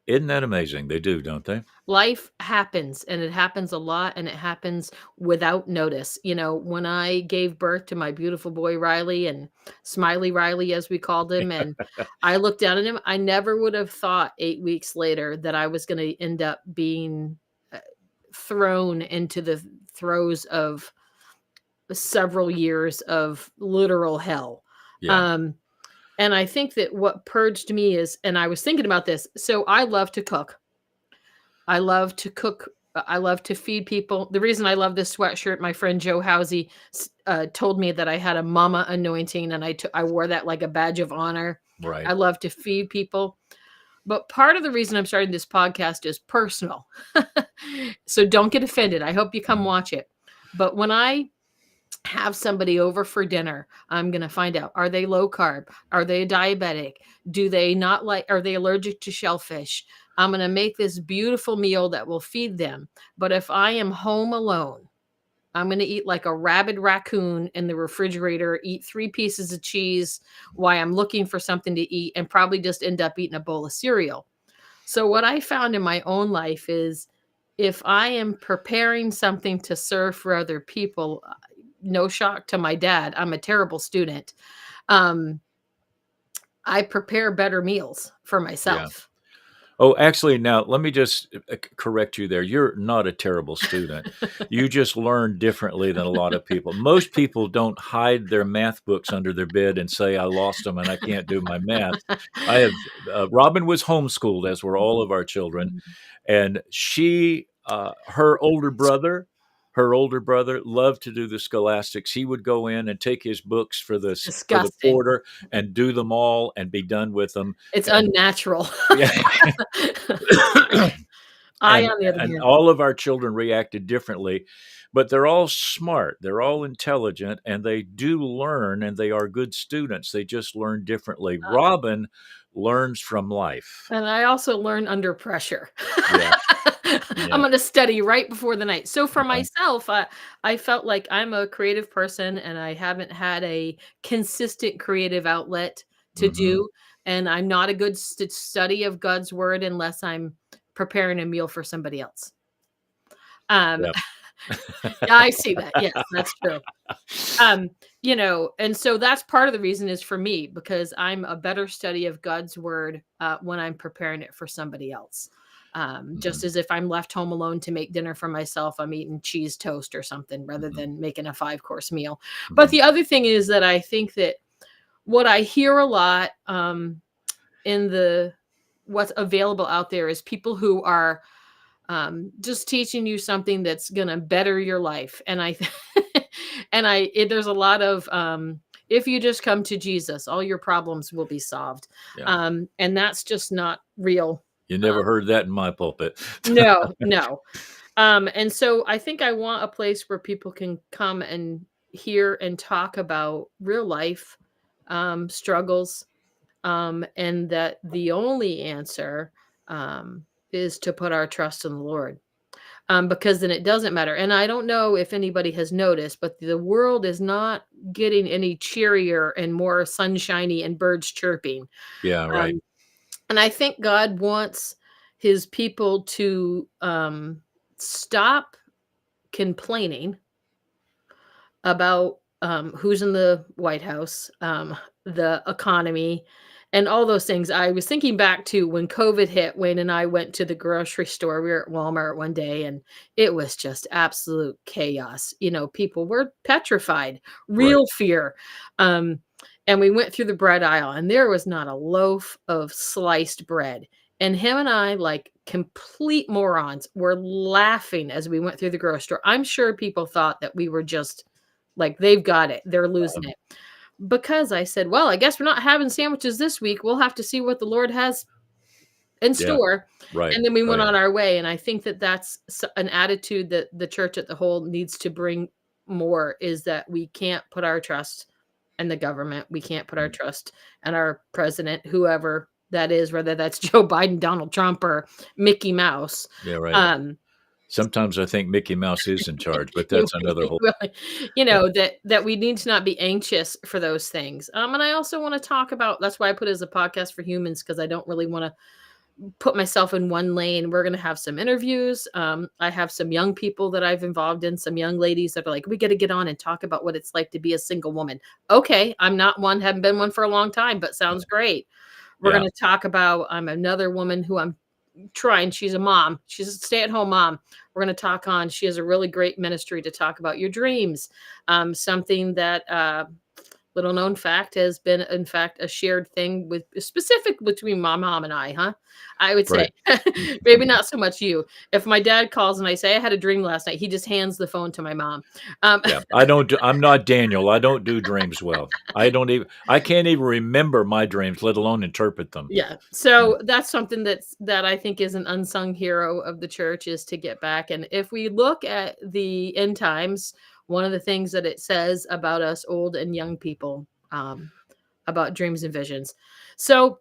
Isn't that amazing? They do, don't they? Life happens, and it happens a lot, and it happens without notice. When I gave birth to my beautiful boy Riley, and Smiley Riley as we called him, and I looked down at him, I never would have thought 8 weeks later that I was going to end up being uh, thrown into the throes of several years of literal hell. Yeah. Um and I think that what purged me is, and I was thinking about this. So I love to cook. I love to cook. I love to feed people. The reason I love this sweatshirt, my friend Joe Housey told me that I had a mama anointing, and I wore that like a badge of honor. Right. I love to feed people. But part of the reason I'm starting this podcast is personal. So don't get offended. I hope you come Mhm. watch it. But when I have somebody over for dinner, I'm going to find out, are they low carb? Are they diabetic? Do they not like, are they allergic to shellfish? I'm going to make this beautiful meal that will feed them. But if I am home alone, I'm going to eat like a rabid raccoon in the refrigerator, eat 3 pieces of cheese while I'm looking for something to eat, and probably just end up eating a bowl of cereal. So, what I found in my own life is if I am preparing something to serve for other people, no shock to my dad, I'm a terrible student. Um, I prepare better meals for Yeah. myself. Oh, actually, now let me just correct you there. You're not a terrible student. You just learn differently than a lot of people. Most people don't hide their math books under their bed and say, I lost them and I can't do my math. I have, Robin was homeschooled, as were all of our children. And her older brother loved to do the scholastics. He would go in and take his books for the Disgusting. quarter and do them all and be done with them. It's And unnatural. yeah. I, and on the other and hand, all of our children reacted differently, but they're all smart, they're all intelligent, and they do learn, and they are good students. They just learn differently. Robin learns from life. and I also learn under pressure. Yeah, I'm yeah, gonna study right before the night. So for uh, myself, I felt like I'm a creative person and I haven't had a consistent creative outlet to mhm, do, and I'm not a good study of God's word unless I'm preparing a meal for somebody else. Um, yeah. yeah, I see that. Yes, that's true. Um, and so that's part of the reason is for me because I'm a better study of God's word when I'm preparing it for somebody else. Just Mhm, as if I'm left home alone to make dinner for myself, I'm eating cheese toast or something rather mhm, than making a 5 course meal. But mhm. the other thing is that I think that what I hear a lot in the what's available out there is people who are just teaching you something that's gonna better your life. And there's a lot of if you just come to Jesus, all your problems will be solved. Yeah. And that's just not real. You never heard that in my pulpit. No, no. And so I think I want a place where people can come and hear and talk about real life struggles, and that the only answer is to put our trust in the Lord. Because then it doesn't matter. And I don't know if anybody has noticed, but the world is not getting any cheerier and more sunshiny and birds chirping. Yeah, right. Um, and I think God wants his people to stop complaining about who's in the White House, the economy, and all those things. I was thinking back to when COVID hit. Wayne and I went to the grocery store. We were at Walmart one day, and it was just absolute chaos. People were petrified, Right. real fear. Um, and we went through the bread aisle, and there was not a loaf of sliced bread. And him and I, like complete morons, were laughing as we went through the grocery store. I'm sure people thought that we were just like, they've got it. They're losing Um, it. Because I said, "Well, I guess we're not having sandwiches this week. We'll have to see what the Lord has in yeah, store." right, And then we went right. on our way, and I think that that's an attitude that the church at the whole needs to bring more, is that we can't put our trust in the government. We can't put our Mm, trust in our president, whoever that is, whether that's Joe Biden, Donald Trump, or Mickey Mouse. yeah, right. Um, Sometimes I think Mickey Mouse is in charge, but You that's another whole really yeah, that we need to not be anxious for those things. And I also wanna talk about, that's why I put it as a podcast for humans, because I don't really wanna put myself in one lane. We're gonna have some interviews. I have some young people that I've involved in, some young ladies that are like, "We gotta get on and talk about what it's like to be a single woman." Okay, I'm not one, haven't been one for a long time, but sounds great. We're yeah, gonna talk about another woman who I'm trying. She's a mom. She's a stay-at-home mom. We're going to talk on. She has a really great ministry to talk about your dreams. Something that little known fact has been, in fact, a shared thing with specific between my mom and I, huh? I would say right. Mm, maybe mhm. not so much you. If my dad calls and I say I had a dream last night, he just hands the phone to my mom. Um, Yeah, I'm not Daniel, I don't do dreams well. I can't even remember my dreams, let alone interpret them. Yeah. Mm, So that's something that I think is an unsung hero of the church, is to get back. And if we look at the end times, one of the things that it says about us old and young people, about dreams and visions. So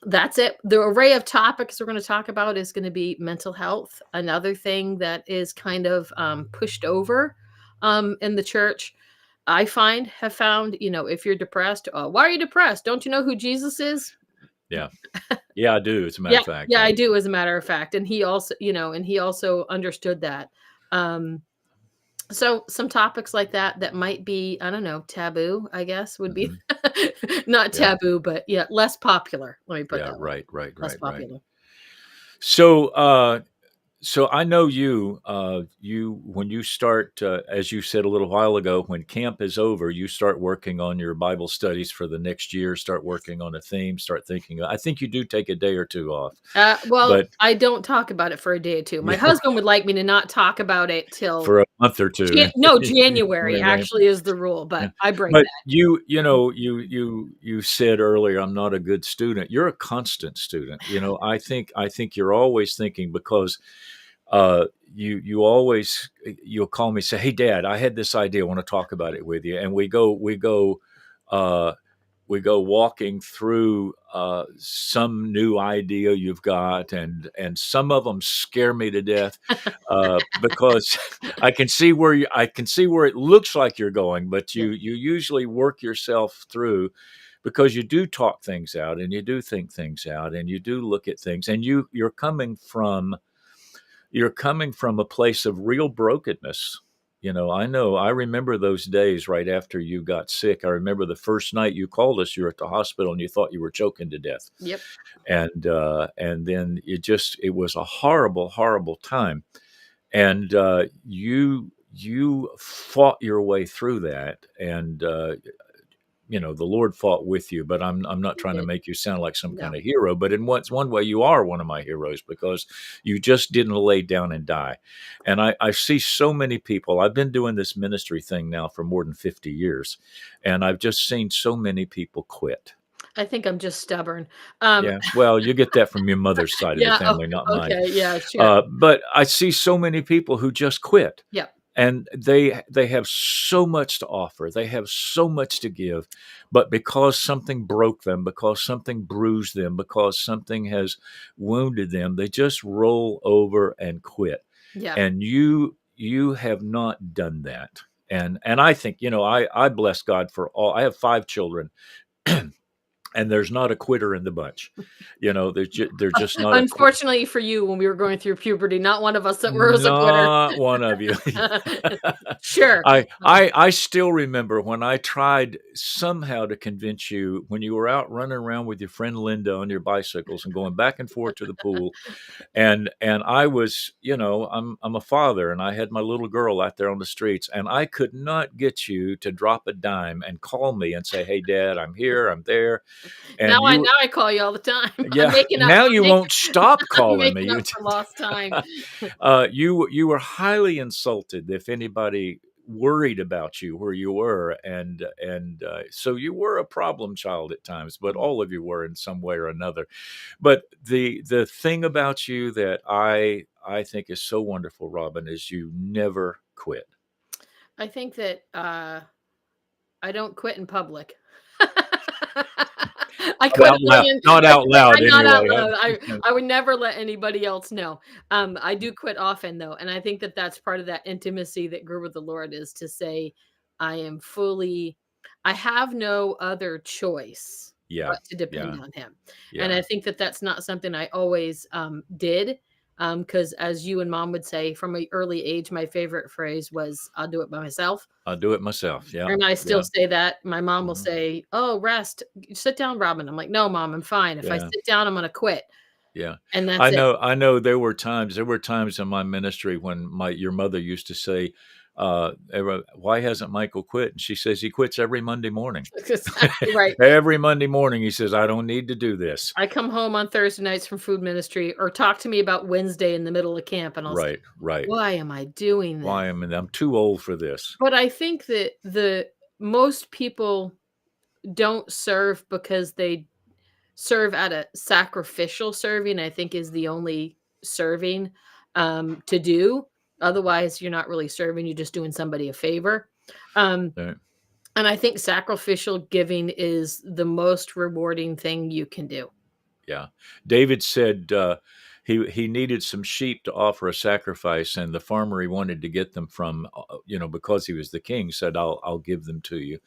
that's it. The array of topics we're going to talk about is going to be mental health, another thing that is kind of pushed over. in the church. Have found, if you're depressed, why are you depressed? Don't you know who Jesus is? Yeah. Yeah, I do, as a matter Yeah, of fact, yeah, yeah. I do, as a matter of fact. And he also understood that. Um, so some topics like that might be, I don't know, taboo, I guess would be Mhm. not Yeah. taboo, but yeah, less popular. Let me put Yeah, that way. right, right, Less right, right. popular. So, so I know you when you start, as you said a little while ago, when camp is over, you start working on your Bible studies for the next year, start working on a theme, start thinking. I think you do take a day or two off, Well, but I don't talk about it for a day or 2. My yeah, husband would like me to not talk about it till for a month or two. No, When January it rain- actually is the rule, yeah. but I break But that. you said earlier, I'm not a good student. You're a constant student. I think you're always thinking because you always you'll call me, say, hey dad, I had this idea, I want to talk about it with you, and uh we go walking through some new idea you've got, and some of them scare me to death, because I can see where it looks like you're going, but Yeah, you usually work yourself through, because you do talk things out, and you do think things out, and you do look at things, and you're coming from a place of real brokenness. I remember those days right after you got sick. I remember the first night you called us, you were at the hospital and you thought you were choking to death. yep, And then it was a horrible, horrible time. And you fought your way through that. And the Lord fought with you, but I'm not he trying to did. make you sound like some kind No. of hero, but in one way you are one of my heroes, because you just didn't lay down and die. And I see so many people. I've been doing this ministry thing now for more than 50 years, and I've just seen so many people quit. I think I'm just stubborn. Um, Yeah, well, you get that from your mother's side of the yeah, oh, family, not mine. okay, yeah, sure. But I see so many people who just quit, Yep, and they have so much to offer, they have so much to give, but because something broke them, because something bruised them, because something has wounded them, they just roll over and quit. yeah. And you have not done that. And I think, I bless God for all. I have 5 children, and there's not a quitter in the bunch. They're just not a Unfortunately for you, when we were going through puberty, not one of us that was a quitter. not one of you. Sure. I still remember when I tried somehow to convince you, when you were out running around with your friend Linda on your bicycles and going back and forth to the pool, and I was, I'm a father, and I had my little girl out there on the streets, and I could not get you to drop a dime and call me and say, "Hey dad, I'm here, I'm there." Now And I you now I call you all the time. I'm Yeah, making up now I'm you making won't stop I'm calling me. making up for lost time. You were highly insulted if anybody worried about you where you were, and so you were a problem child at times, but all of you were in some way or another. But the thing about you that I think is so wonderful, Robin, is you never quit. I think that, I don't quit in public. I Not quit a out loud, million not I out quit loud I'm not out anyway. loud. I would never let anybody else know. I do quit often though, and I think that that's part of that intimacy that grew with the Lord, is to say, I am fully I have no other choice Yeah, but to depend yeah, on him. And yeah. I think that that's not something I always, did, because as you and mom would say, from an early age, my favorite phrase was, "I'll do it by myself." I'll do it myself. Yeah, And I still yeah, say that. My mom will mhm, say, "Oh, rest. Sit down, Robin." I'm like, "No, mom, I'm fine. If I yeah. sit down, I'm gonna quit." Yeah. And that's it. I know there were times in my ministry when your mother used to say, "Why hasn't Michael quit?" And she says, "He quits every Monday morning." That's exactly right. Every Monday morning, he says, "I don't need to do this." I come home on Thursday nights from food ministry, or talk to me about Wednesday in the middle of camp, and I'll say, Right, right. "Why am I doing this?" I'm too old for this. But I think that the most people don't serve because they serve at a sacrificial serving, I think, is the only serving, to do. Otherwise, you're not really serving, you're just doing somebody a favor. Um, Right. and I think sacrificial giving is the most rewarding thing you can do. Yeah. David said, he needed some sheep to offer a sacrifice, and the farmer he wanted to get them from, because he was the king, said, I'll give them to you.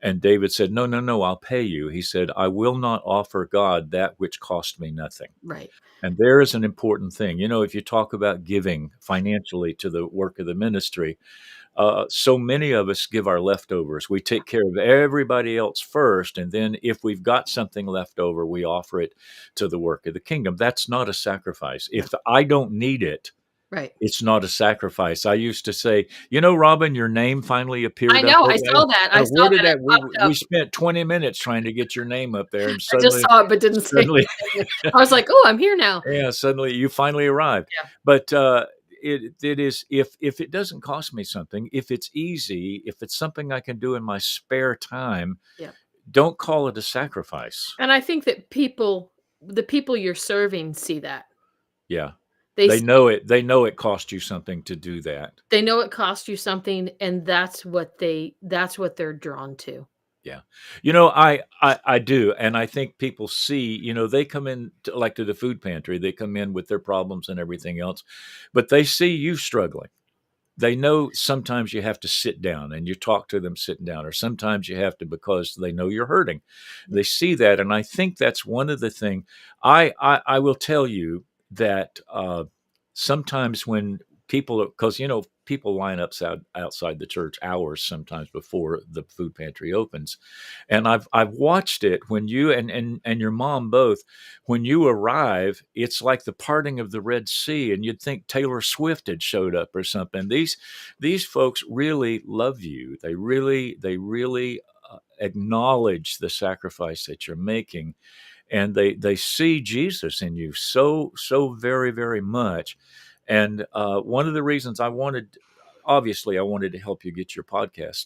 And David said, no, no, no, I'll pay you. He said, I will not offer God that which cost me nothing. Right. And there is an important thing. If you talk about giving financially to the work of the ministry, so many of us give our leftovers. We take care of everybody else first, and then if we've got something left over, we offer it to the work of the kingdom. That's not a sacrifice. No. If I don't need it, Right. it's not a sacrifice. I used to say, Robin, your name finally I appeared up know. I over there. saw that. I Where saw did that. It that? popped We up. spent 20 minutes trying to get your name up there, and I just saw it, but didn't say suddenly, anything. I was like, oh, I'm here now. yeah, suddenly you finally arrived. Yeah. But it is, if it doesn't cost me something, if it's easy, if it's something I can do in my spare time, Yeah. don't call it a sacrifice. And I think that the people you're serving see that. Yeah. They They see, know it. They know it cost you something to do that. they know it cost you something, and that's what they're drawn to. Yeah. I do. And I think people see, they come in to the food pantry, they come in with their problems and everything else, but they see you struggling. They know sometimes you have to sit down and you talk to them sitting down, or sometimes you have to, because they know you're hurting. Yeah. They see that. And I think that's one of the things I will tell you that sometimes when people, because, people line up outside the church hours sometimes before the food pantry opens. And I've watched it when you and your mom both, when you arrive, it's like the parting of the Red Sea, and you'd think Taylor Swift had showed up or something. These folks really love you. They really acknowledge the sacrifice that you're making, and they see Jesus in you so very, very much. And one of the reasons obviously I wanted to help you get your podcast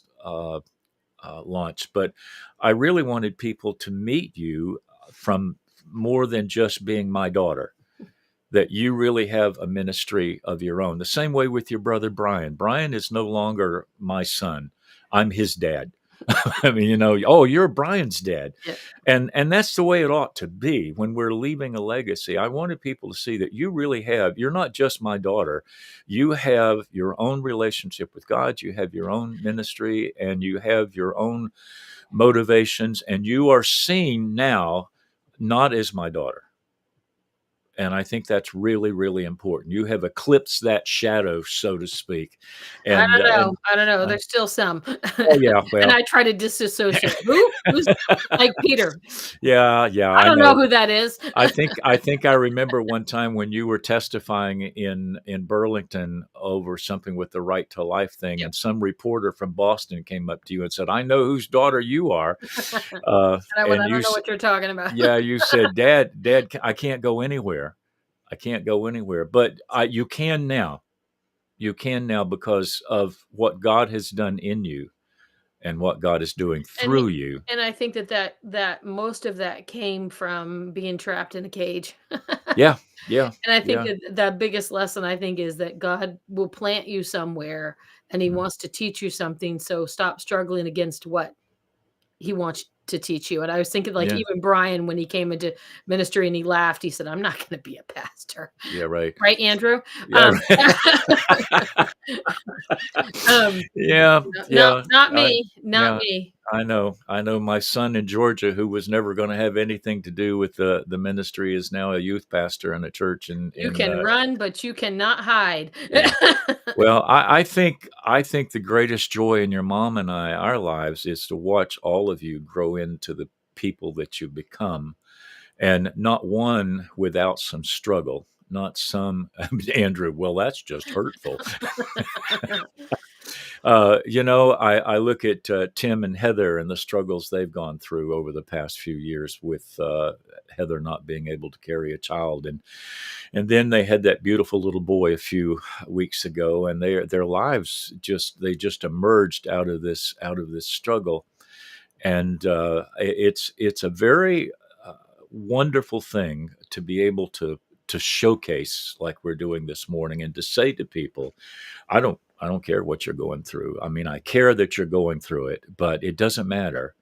launch, but I really wanted people to meet you from more than just being my daughter, that you really have a ministry of your own. The same way with your brother, Brian. Brian is no longer my son. I'm his dad. I mean, oh, you're Brian's dad. Yeah. And that's the way it ought to be when we're leaving a legacy. I wanted people to see that you're not just my daughter. You have your own relationship with God. You have your own ministry, and you have your own motivations, and you are seen now not as my daughter. And I think that's really, really important. You have eclipsed that shadow, so to speak. I And, don't know. and I don't know. There's still some. oh yeah, And well, I try to disassociate. Who's like Peter? yeah, I I don't know know. who that is. I think I remember one time when you were testifying in Burlington over something with the Right to Life thing, Yep. and some reporter from Boston came up to you and said, "I know whose daughter you are," I and don't know what you're talking about. yeah, you said, "Dad, I can't go anywhere. I can't go anywhere." But you can now. You can now because of what God has done in you and what God is doing And through you. and I think that most of that came from being trapped in a cage. Yeah, yeah, And I think yeah. that the biggest lesson, I think, is that God will plant you somewhere, and He Mm, wants to teach you something. So stop struggling against what He wants to teach you. And I was thinking, like, yeah, even Brian, when he came into ministry and he laughed, he said, "I'm not going to be a pastor." yeah, right. Right, Andrew? Yeah, Um, um, yeah, no, yeah. not I me, not yeah, me. I know. I know my son in Georgia, who was never going to have anything to do with the ministry, is now a youth pastor in a church You in can run, but you cannot hide. yeah. Well, I think the greatest joy in your mom and our lives is to watch all of you grow into the people that you become, and not one without some struggle, not some Andrew. Well, that's just hurtful. I look at Tim and Heather and the struggles they've gone through over the past few years with Heather not being able to carry a child, and then they had that beautiful little boy a few weeks ago, and their lives just emerged out of this struggle, and it's a very wonderful thing to be able to showcase like we're doing this morning, and to say to people, I don't care what you're going through. I mean, I care that you're going through it, but it doesn't matter.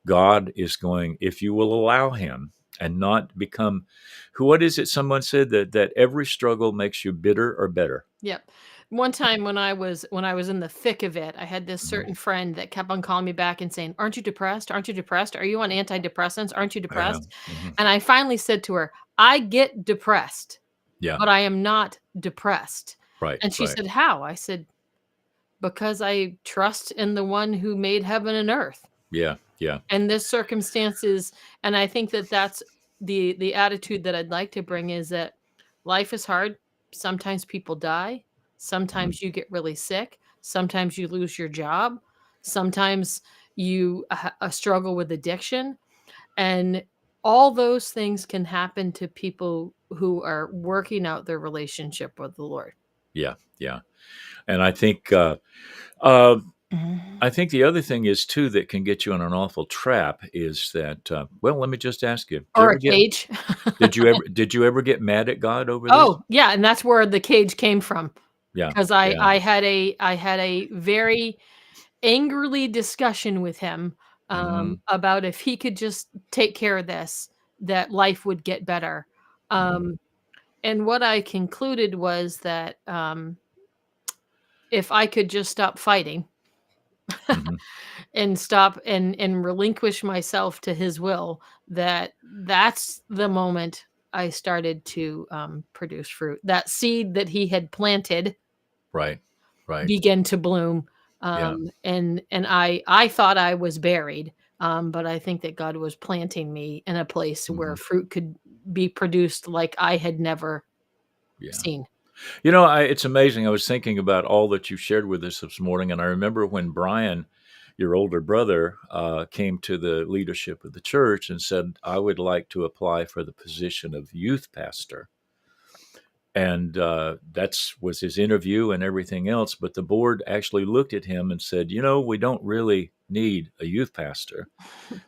God is going, if you will allow him and not become who. What is it? Someone said that every struggle makes you bitter or better. Yep. One time when I was in the thick of it, I had this Mhm. certain friend that kept on calling me back and saying, "Aren't you depressed? Aren't you depressed? Are you on antidepressants? Aren't you Yeah. depressed?" Hmm. And I finally said to her, "I get depressed, Yeah. but I am not depressed." Right. And she Right. said, "How?" I said, "Because I trust in the one who made heaven and earth." Yeah. Yeah. And this circumstances, and I think that that's the attitude that I'd like to bring, is that life is hard. Sometimes people die. Hmm. Sometimes you get really sick. Sometimes you lose your job. Sometimes you struggle with addiction. And all those things can happen to people who are working out their relationship with the Lord. Yeah. Yeah. And uh, I Mhm. think the other thing is too that can get you in an awful trap is that. Well, let me just ask you: Or a cage. Did you ever get mad at God over this? Oh, yeah, and that's where the cage came from. Yeah. 'Cause Yeah. I had a very angrily discussion with him, Hmm. about if he could just take care of this, that life would get better. Hmm. Um, and what I concluded was that, if I could just stop fighting Hmm. and stop and relinquish myself to his will, that's the moment I started to, produce fruit. That seed that he had planted Right. Right. begin to bloom. Yeah. And I thought I was buried, but I think that God was planting me in a place where Hmm. fruit could be produced like I had never Yeah. seen. It's amazing. I was thinking about all that you shared with us this morning, and I remember when Brian, your older brother, came to the leadership of the church and said, "I would like to apply for the position of youth pastor." And that's was his interview and everything else. But the board actually looked at him and said, we don't really need a youth pastor.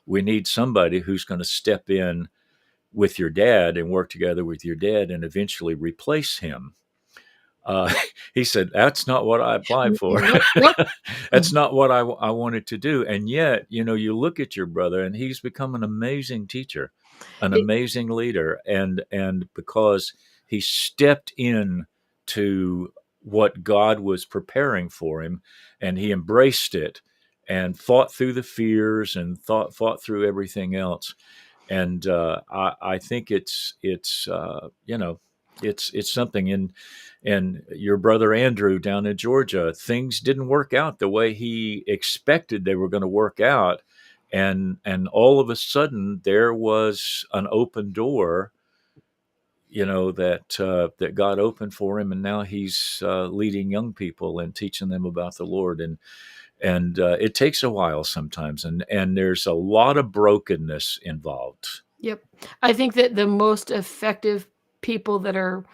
We need somebody who's going to step in with your dad and work together with your dad and eventually replace him. Uh, he said, "That's not what I applied for. Nope, nope. That's not what I wanted to do." And yet, you look at your brother, and he's become an amazing teacher, an It amazing leader, and because he stepped in to what God was preparing for him, and he embraced it, and fought through the fears, and fought through everything else. And I think it's something. And your brother Andrew down in Georgia, things didn't work out the way he expected they were going to work out, and all of a sudden there was an open door, that God opened for him, and now he's leading young people and teaching them about the Lord. And it takes a while sometimes, and there's a lot of brokenness involved. Yep. I think that the most effective people that are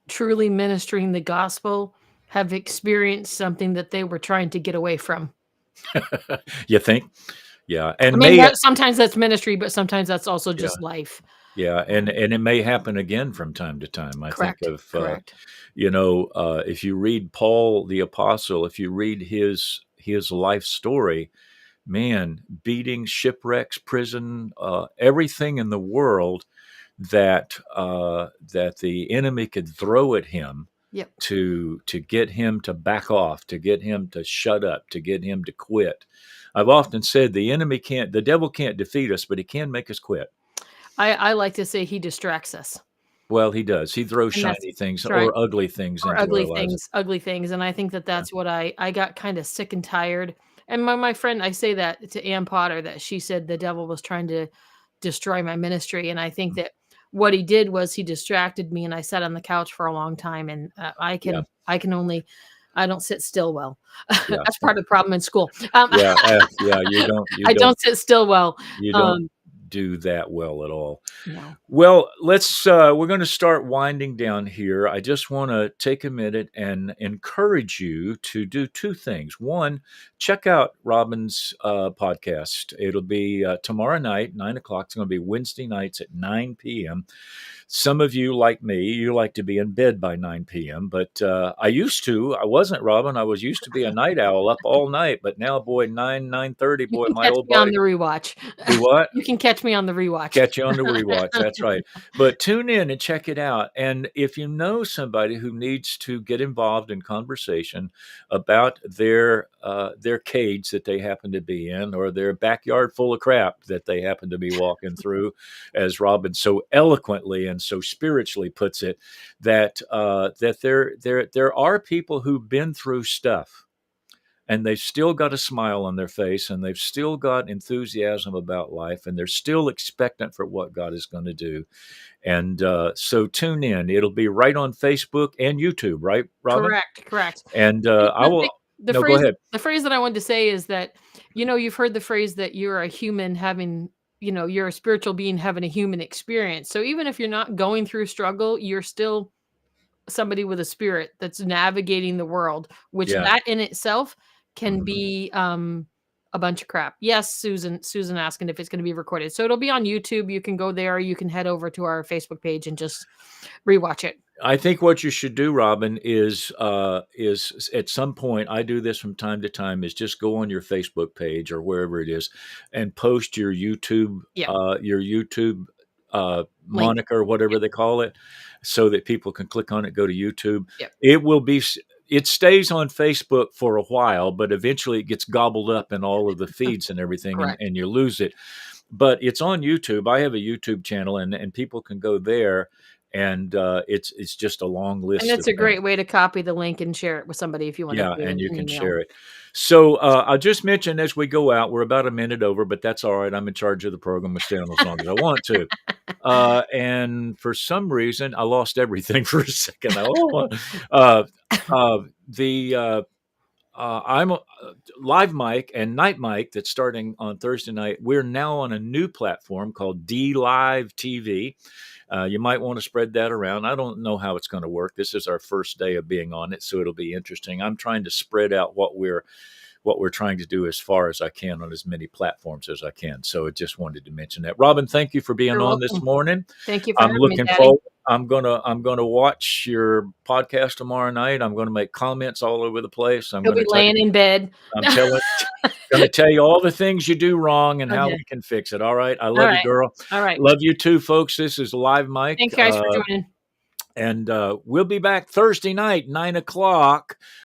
truly ministering the gospel have experienced something that they were trying to get away from. You think? Yeah, I and mean, may that sometimes that's ministry, but sometimes that's also yeah. just life. Yeah, and Um, and it may happen again from time to time. I think correct, of correct. if you read Paul the apostle, if you read his life story, man, beating, shipwrecks, prison, everything in the world that the enemy could throw at him Yep. to get him to back off, to get him to shut up, to get him to quit. I've often said the devil can't defeat us, but he can make us quit. I like to say he distracts us, Well, he does. He throws and that's shiny things right. or ugly things Or into our lives. ugly things, and I think that Yeah. that's what I got kinda sick and tired, and my friend, I say that to Ann Potter, that she said the devil was trying to destroy my ministry, and I think Mm. that what he did was he distracted me, and I sat on the couch for a long time, and, Yeah. I can only I don't sit still well. Yeah. That's part of the problem in school. Yeah. Yeah. You don't. You I don't. don't sit still well. You don't Um, do that well at all. no. Well, we're going to start winding down here. I just want to take a minute and encourage you to do two things. One, check out Robin's podcast. It'll be tomorrow night, 9 o'clock. It's going to be Wednesday nights at 9 p.m. Some of you, like me, you like to be in bed by 9 p.m., but I wasn't, Robin. I was used to be a night owl up all night, but now, boy, 9:30, You boy, can my catch old me on body. the rewatch. Do what? You can catch catch me on the rewatch. Catch you on the rewatch. That's right. But tune in and check it out. And if you know somebody who needs to get involved in conversation about their cage that they happen to be in, or their backyard full of crap that they happen to be walking through, as Robin so eloquently and so spiritually puts it, that there are people who've been through stuff, and they've still got a smile on their face, and they've still got enthusiasm about life, and they're still expectant for what God is going to do. And so tune in. It'll be right on Facebook and YouTube, right, Robin? Correct. And I The, will. the No, go phrase ahead. the phrase that I wanted to say is that, you've heard the phrase that you're a human having, you're a spiritual being having a human experience. So even if you're not going through struggle, you're still somebody with a spirit that's navigating the world, which Yeah. that in itself can Mhm. be a bunch of crap. Yes, Susan asking if it's going to be recorded. So it'll be on YouTube. You can go there, you can head over to our Facebook page and just rewatch it. I think what you should do, Robin, is at some point, I do this from time to time, is just go on your Facebook page or wherever it is and post Yeah. your YouTube Link. moniker, whatever they call it, so that people can click on it, go to YouTube. Yep. It stays on Facebook for a while, but eventually it gets gobbled up in all of the feeds and everything, Correct. and you lose it. But it's on YouTube. I have a YouTube channel, and people can go there, and it's just a long list And of it's a things. great way to copy the link and share it with somebody if you want to Yeah, do and you an can email. share it. So I'll just mention as we go out, we're about a minute over, but that's all right. I'm in charge of the program. I'll stay on as long as I want to. And for some reason, I lost everything for a second. I'm Live Mic and Night Mic that's starting on Thursday night. We're now on a new platform called D Live TV. You might want to spread that around. I don't know how it's going to work. This is our first day of being on it, so it'll be interesting. I'm trying to spread out what we're trying to do as far as I can on as many platforms as I can. So I just wanted to mention that. Robin, thank you for being You're on this welcome. morning. Thank you for I'm having me, looking Daddy. forward. I'm gonna watch your podcast tomorrow night. I'm gonna make comments all over the place. He'll be laying in bed. I'm gonna tell you all the things you do wrong and how Okay. we can fix it. All right. I All love you, right. girl. All right. Love you too, folks. This is Live Mike. Thanks, guys, for joining. And we'll be back Thursday night, 9 o'clock.